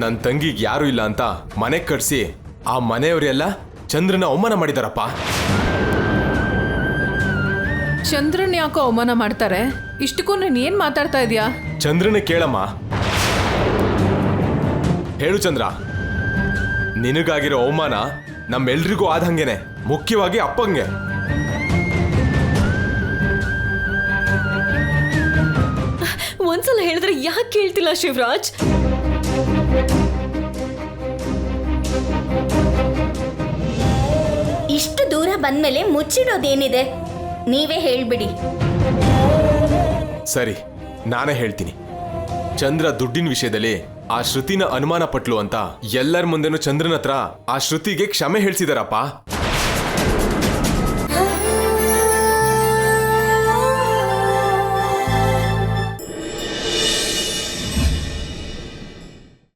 ನನ್ನ ತಂಗಿಗೆ ಯಾರು ಇಲ್ಲ ಅಂತ ಮನೆ ಕಟ್ಸಿ ಆ ಮನೆಯವರೆಲ್ಲ ಚಂದ್ರನ ಅವಮಾನ ಮಾಡಿದಾರಪ್ಪ. ಚಂದ್ರನ್ ಯಾಕೋ ಅವಮಾನ ಮಾಡ್ತಾರೆ? ಇಷ್ಟಕ್ಕೂ ನೀನ್ ಏನ್ ಮಾತಾಡ್ತಾ ಇದೀಯಾ? ಚಂದ್ರನ ಕೇಳಮ್ಮ. ಹೇಳು ಚಂದ್ರ, ನಿನಗಾಗಿರೋ ಅವಮಾನ ನಮ್ಮೆಲ್ರಿಗೂ ಆದಂಗೆನೆ, ಮುಖ್ಯವಾಗಿ ಅಪ್ಪಂಗೆ. ಒಂದ್ಸಲ ಹೇಳಿದ್ರೆ ಯಾಕೆ ಕೇಳ್ತಿಲ್ಲ ಶಿವರಾಜ್? ಇಷ್ಟು ದೂರ ಬಂದ್ಮೇಲೆ ಮುಚ್ಚಿಡೋದೇನಿದೆ? ನೀವೇ ಹೇಳ್ಬಿಡಿ. ಸರಿ, ನಾನೇ ಹೇಳ್ತೀನಿ. ಚಂದ್ರ ದುಡ್ಡಿನ ವಿಷಯದಲ್ಲಿ ಆ ಶ್ರುತಿನ ಅನುಮಾನ ಪಟ್ಲು ಅಂತ ಎಲ್ಲರ ಮುಂದೆನೂ ಚಂದ್ರನ ಹತ್ರ ಆ ಶ್ರುತಿಗೆ ಕ್ಷಮೆ ಹೇಳ್ಸಿದಾರಪ್ಪ.